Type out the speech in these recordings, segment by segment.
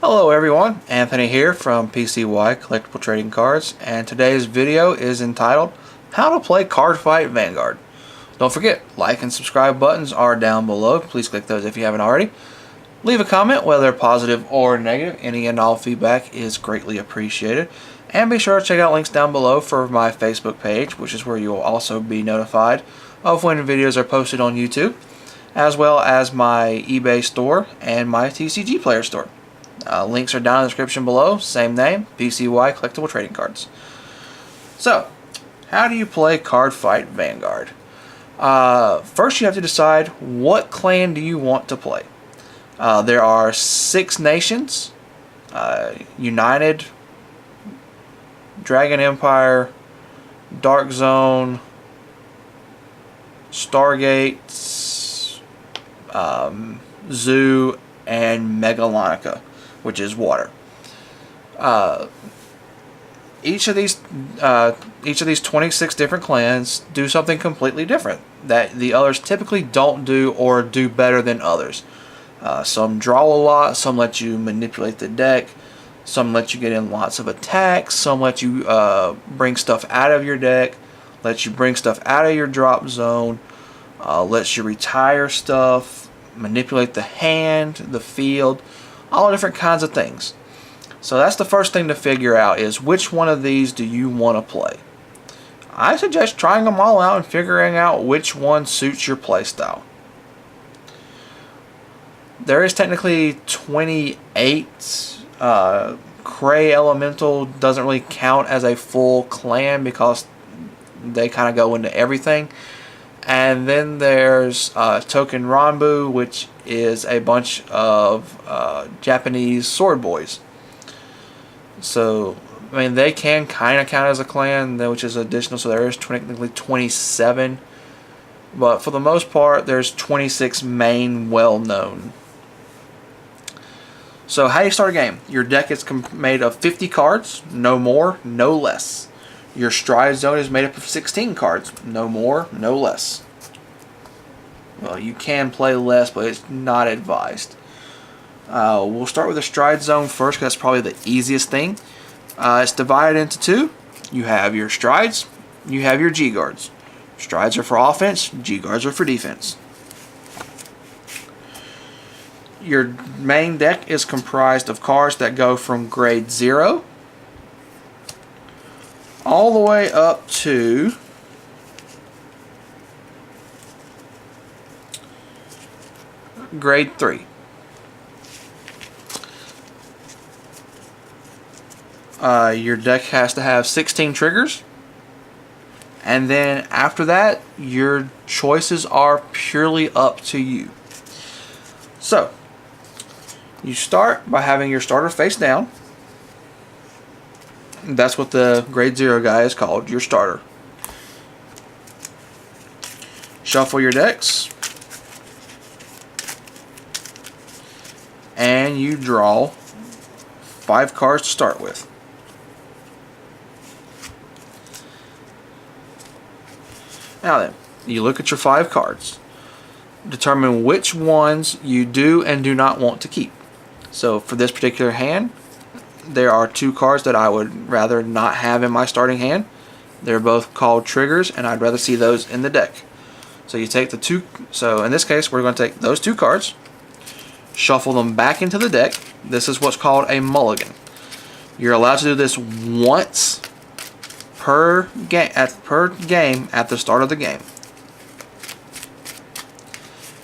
Hello everyone, Anthony here from PCY Collectible Trading Cards, and today's video is entitled How to Play Card Fight Vanguard. Don't forget, like and subscribe buttons are down below. Please click those if you haven't already. Leave a comment, whether positive or negative. Any and all feedback is greatly appreciated. And be sure to check out links down below for my Facebook page, which is where you will also be notified of when videos are posted on YouTube, as well as my eBay store and my tcgplayer store. Links are down in the description below. Same name, PCY Collectible Trading Cards. So, how do you play Card Fight Vanguard? First, you have to decide what clan do you want to play. There are 6 nations: United, Dragon Empire, Dark Zone, Stargate, Zoo, and Megalonica, which is water. Each of these 26 different clans do something completely different that the others typically don't do, or do better than others. Some draw a lot, some let you manipulate the deck, some let you get in lots of attacks, some let you bring stuff out of your deck, let you bring stuff out of your drop zone, lets you retire stuff, manipulate the hand, the field, all different kinds of things. So that's the first thing to figure out, is which one of these do you want to play. I suggest trying them all out and figuring out which one suits your playstyle. There is technically 28. Cray Elemental doesn't really count as a full clan because they kind of go into everything. And then there's Token Ranbu, which is a bunch of Japanese sword boys. So, I mean, they can kind of count as a clan, which is additional, so there is technically 27. But for the most part, there's 26 main well-known. So, how do you start a game? Your deck is made of 50 cards, no more, no less. Your stride zone is made up of 16 cards, no more, no less. Well, you can play less, but it's not advised. We'll start with the stride zone first, because that's probably the easiest thing. It's divided into 2. You have your strides, you have your G-guards. Strides are for offense, G-guards are for defense. Your main deck is comprised of cards that go from grade 0 all the way up to grade 3. Your deck has to have 16 triggers, and then after that, your choices are purely up to you. So, you start by having your starter face down. That's what the grade 0 guy is called, your starter. Shuffle your decks, and you draw 5 cards to start with. Now then, you look at your 5 cards. Determine which ones you do and do not want to keep. So for this particular hand, there are 2 cards that I would rather not have in my starting hand. They're both called triggers, and I'd rather see those in the deck. So you take the 2, so in this case we're going to take those 2 cards, shuffle them back into the deck. This is what's called a mulligan. You're allowed to do this once per game at the start of the game.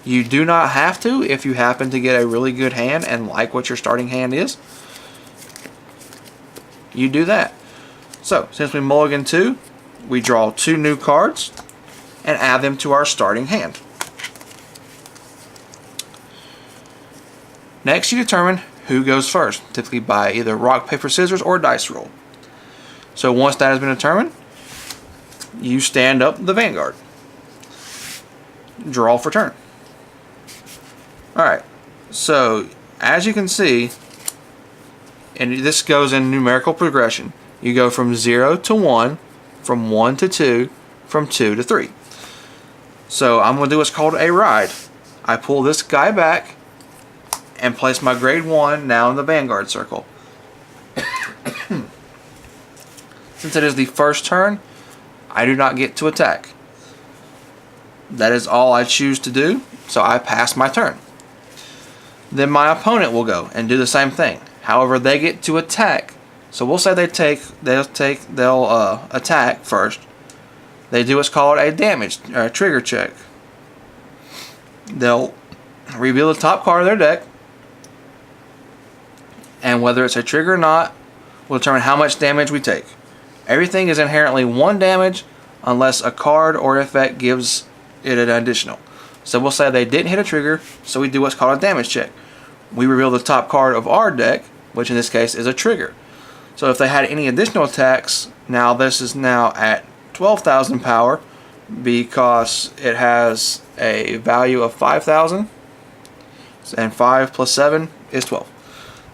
You do not have to if you happen to get a really good hand and like what your starting hand is. You do that. So, since we mulligan 2, we draw 2 new cards and add them to our starting hand. Next, you determine who goes first, typically by either rock, paper, scissors, or dice roll. So once that has been determined, you stand up the Vanguard. Draw for turn. Alright, so as you can see, and this goes in numerical progression, you go from 0 to 1, from 1 to 2, from 2 to 3. So I'm going to do what's called a ride. I pull this guy back, and place my grade 1 now in the Vanguard circle. Since it is the first turn, I do not get to attack. That is all I choose to do, so I pass my turn. Then my opponent will go and do the same thing. However, they get to attack. So we'll say they'll attack first. They do what's called a damage trigger check. They'll reveal the top card of their deck, and whether it's a trigger or not will determine how much damage we take. Everything is inherently 1 damage unless a card or effect gives it an additional. So we'll say they didn't hit a trigger, so we do what's called a damage check. We reveal the top card of our deck, which in this case is a trigger. So if they had any additional attacks, now this is now at 12,000 power because it has a value of 5,000, and 5 plus 7 is 12.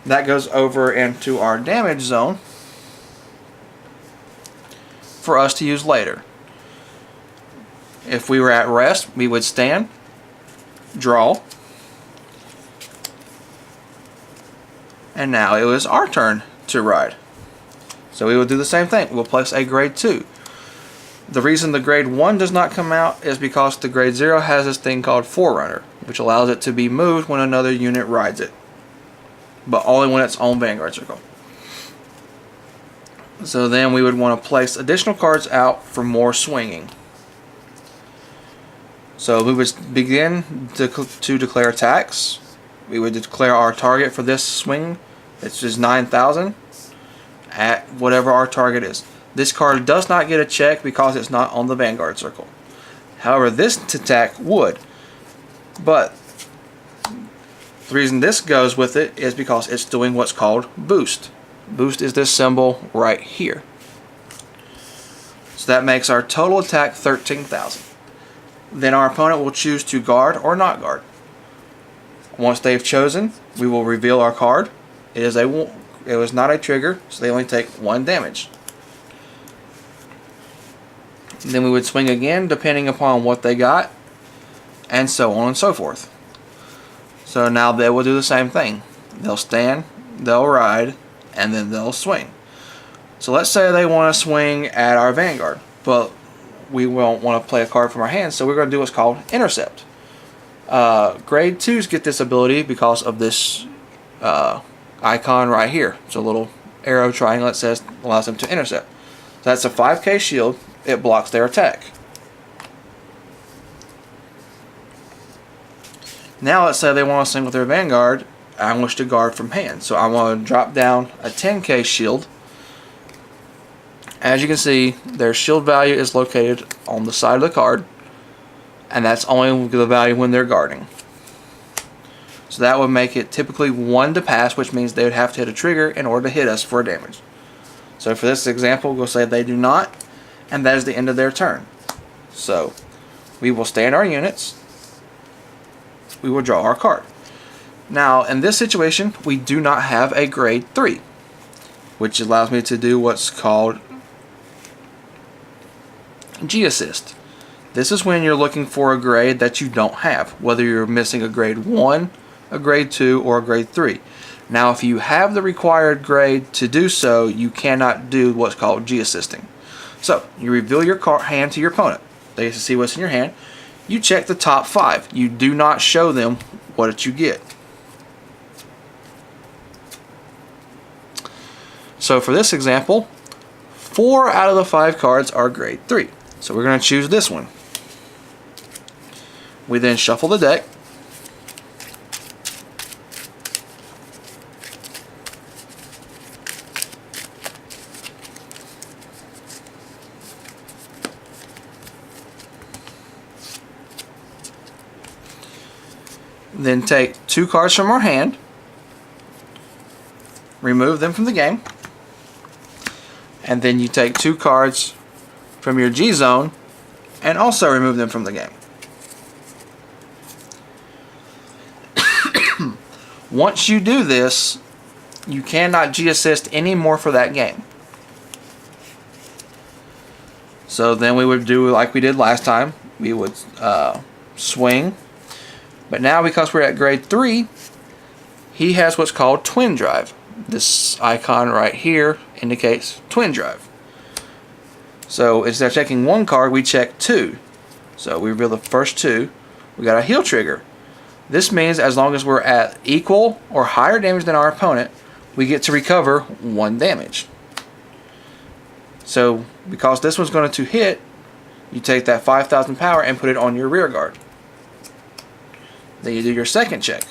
That goes over into our damage zone for us to use later. If we were at rest, we would stand, draw, and now it was our turn to ride. So we will do the same thing. We'll place a grade 2. The reason the grade 1 does not come out is because the grade 0 has this thing called Forerunner, which allows it to be moved when another unit rides it, but only when it's on Vanguard circle. So then we would want to place additional cards out for more swinging. So we would begin to declare attacks. We would declare our target for this swing. It's just 9,000 at whatever our target is. This card does not get a check because it's not on the Vanguard circle. However, this attack would. But the reason this goes with it is because it's doing what's called boost. Boost is this symbol right here. So that makes our total attack 13,000. Then our opponent will choose to guard or not guard. Once they've chosen, we will reveal our card. It was not a trigger, so they only take 1 damage. Then we would swing again depending upon what they got, and so on and so forth. So now they will do the same thing. They'll stand, they'll ride, and then they'll swing. So let's say they want to swing at our Vanguard, but we won't want to play a card from our hand, so we're going to do what's called intercept. Grade 2s get this ability because of this icon right here. It's a little arrow triangle that says allows them to intercept. So that's a 5k shield. It blocks their attack. Now let's say they want to swing with their Vanguard. I wish to guard from hand, so I want to drop down a 10k shield. As you can see, their shield value is located on the side of the card, and that's only the value when they're guarding. So that would make it typically 1 to pass, which means they would have to hit a trigger in order to hit us for damage. So for this example, we'll say they do not, and that is the end of their turn. So we will stand our units. We will draw our card. Now in this situation, we do not have a grade 3, which allows me to do what's called G-assist. This is when you're looking for a grade that you don't have, whether you're missing a grade 1, a grade 2, or a grade 3. Now if you have the required grade to do so, you cannot do what's called G-assisting. So you reveal your hand to your opponent. They get to see what's in your hand. You check the top 5. You do not show them what you get. So for this example, 4 out of the 5 cards are grade 3. So we're going to choose this one. We then shuffle the deck. Then take 2 cards from our hand, remove them from the game, and then you take 2 cards from your G zone and also remove them from the game. Once you do this, you cannot G-assist anymore for that game. So then we would do like we did last time. We would swing. But now because we're at grade 3, he has what's called twin drive. This icon right here indicates twin drive. So instead of checking one card, we check two. So we reveal the first two. We got a heel trigger. This means as long as we're at equal or higher damage than our opponent, we get to recover 1 damage. So because this one's going to hit, you take that 5,000 power and put it on your rear guard. Then you do your second check.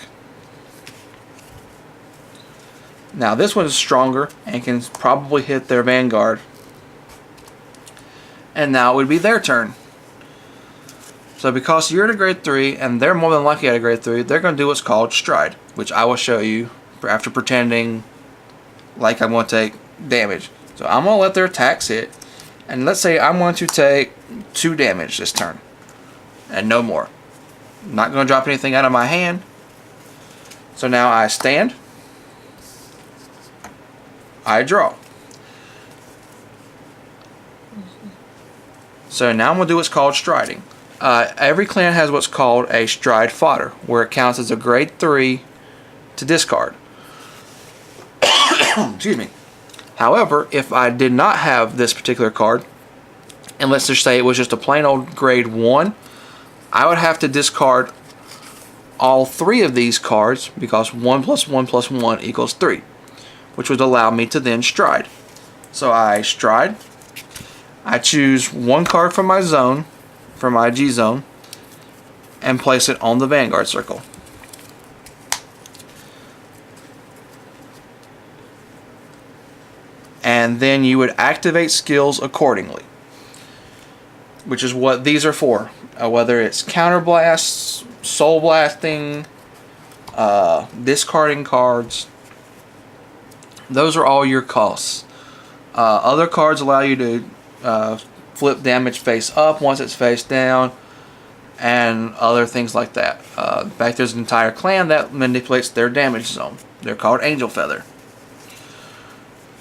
Now this one is stronger and can probably hit their Vanguard. And now it would be their turn. So because you're at a grade 3 and they're more than likely at a grade 3, they're going to do what's called stride, which I will show you after pretending like I'm going to take damage. So I'm going to let their attacks hit, and let's say I'm going to take 2 damage this turn and no more. I'm not going to drop anything out of my hand. So now I stand, I draw. So now I'm going to do what's called striding. Every clan has what's called a stride fodder, where it counts as a grade 3 to discard. Excuse me. However, if I did not have this particular card, and let's just say it was just a plain old grade 1, I would have to discard all 3 of these cards, because 1 plus 1 plus 1 equals 3, which would allow me to then stride. So I stride. I choose 1 card from my zone, from my G zone, and place it on the Vanguard circle. And then you would activate skills accordingly, which is what these are for. Whether it's counterblast, soul blasting, discarding cards, those are all your costs. Other cards allow you to flip damage face up once it's face down, and other things like that. In fact, there's an entire clan that manipulates their damage zone. They're called Angel Feather.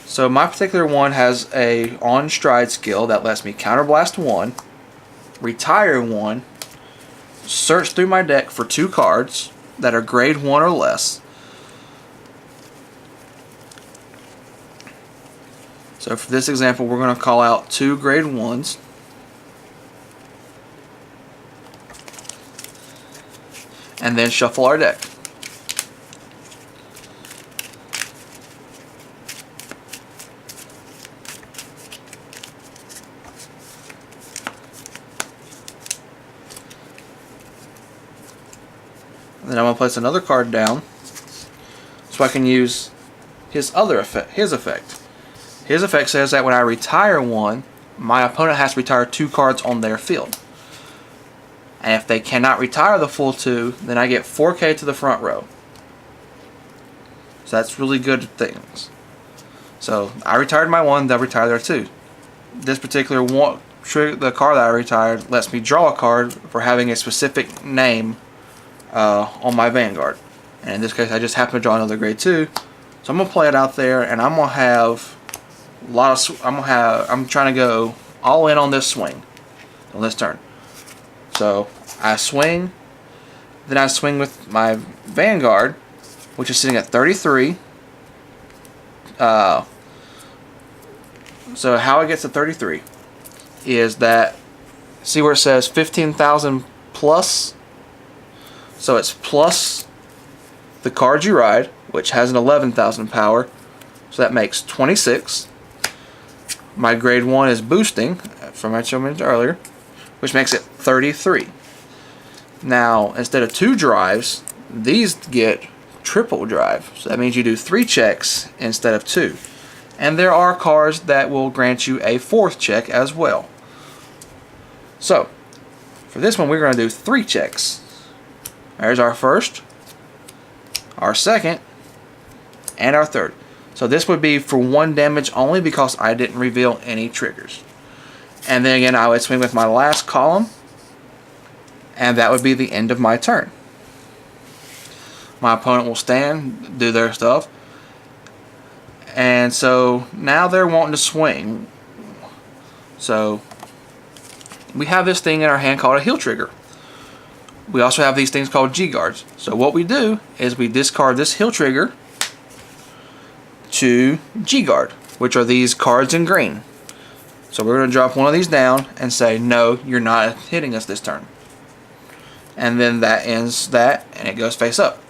So my particular one has a on stride skill that lets me counterblast 1, retire 1, search through my deck for 2 cards that are grade 1 or less. So for this example, we're going to call out 2 grade 1s. And then shuffle our deck. And then I'm going to place another card down so I can use his other effect, his effect. His effect says that when I retire 1, my opponent has to retire 2 cards on their field. And if they cannot retire the full 2, then I get 4K to the front row. So that's really good things. So I retired my 1, they'll retire their 2. This particular one, the card that I retired lets me draw a card for having a specific name on my Vanguard. And in this case, I just happen to draw another grade 2. So I'm gonna play it out there, and I'm gonna have a lot of. I'm trying to go all in on this swing on this turn. So I swing, then I swing with my Vanguard, which is sitting at 33. So how it gets to 33 is that, see where it says 15,000 plus? So it's plus the card you ride, which has an 11,000 power, so that makes 26. My grade 1 is boosting, from what I mentioned earlier, which makes it 33. Now, instead of 2 drives, these get triple drive, so that means you do 3 checks instead of 2. And there are cards that will grant you a 4th check as well. So, for this one, we're going to do 3 checks. There's our first, our second, and our third. So this would be for 1 damage only because I didn't reveal any triggers. And then again, I would swing with my last column, and that would be the end of my turn. My opponent will stand, do their stuff, and so now they're wanting to swing. So we have this thing in our hand called a heel trigger. we also have these things called G guards. So what we do is we discard this hill trigger to G guard, which are these cards in green. So we're going to drop one of these down and say, no, you're not hitting us this turn. And then that ends that, and it goes face up.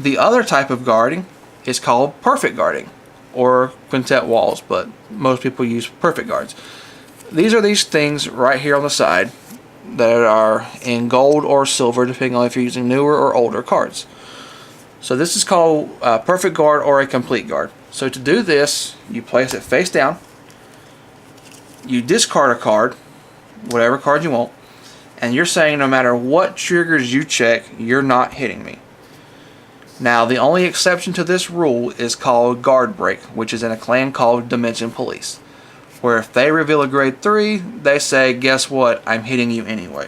The other type of guarding is called perfect guarding, or quintet walls, but most people use perfect guards. These are these things right here on the side that are in gold or silver, depending on if you're using newer or older cards. So this is called a perfect guard or a complete guard. So to do this, you place it face down, you discard a card, whatever card you want, and you're saying no matter what triggers you check, you're not hitting me. Now, the only exception to this rule is called guard break, which is in a clan called Dimension Police, where if they reveal a grade 3, they say, guess what, I'm hitting you anyway.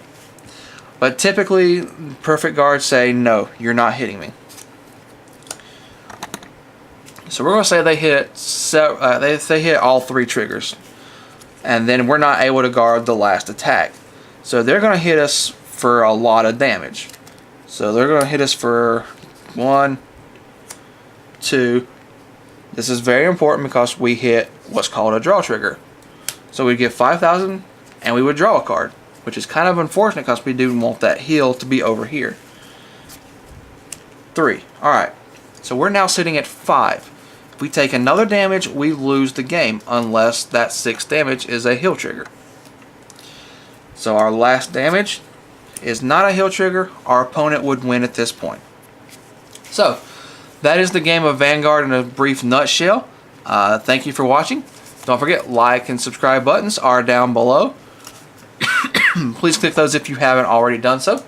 But typically, perfect guards say, no, you're not hitting me. So we're going to say they hit all 3 triggers, and then we're not able to guard the last attack. So they're going to hit us for a lot of damage. So they're going to hit us for 1, 2. This is very important because we hit what's called a draw trigger. So we get 5,000 and we would draw a card, which is kind of unfortunate because we do want that hill to be over here. 3. Alright, so we're now sitting at 5. If we take another damage, we lose the game unless that 6 damage is a hill trigger. So our last damage is not a hill trigger. Our opponent would win at this point. So that is the game of Vanguard in a brief nutshell. Thank you for watching. Don't forget, like and subscribe buttons are down below. Please click those if you haven't already done so.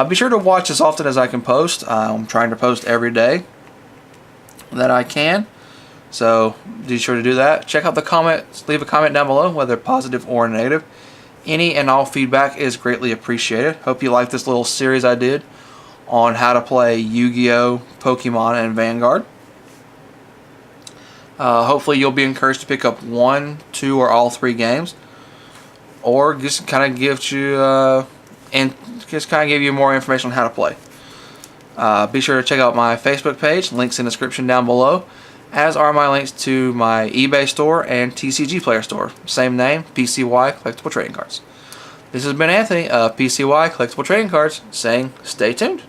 Be sure to watch as often as I can post. I'm trying to post every day that I can. So be sure to do that. Check out the comments. Leave a comment down below, whether positive or negative. Any and all feedback is greatly appreciated. Hope you like this little series I did on how to play Yu-Gi-Oh, Pokemon, and Vanguard. Hopefully you'll be encouraged to pick up 1, 2, or all 3 games, or just kind of give you more information on how to play. Be sure to check out my Facebook page. Links in the description down below, as are my links to my eBay store and tcgplayer store. Same name, PCY Collectible Trading Cards. This has been Anthony of PCY Collectible Trading Cards saying stay tuned.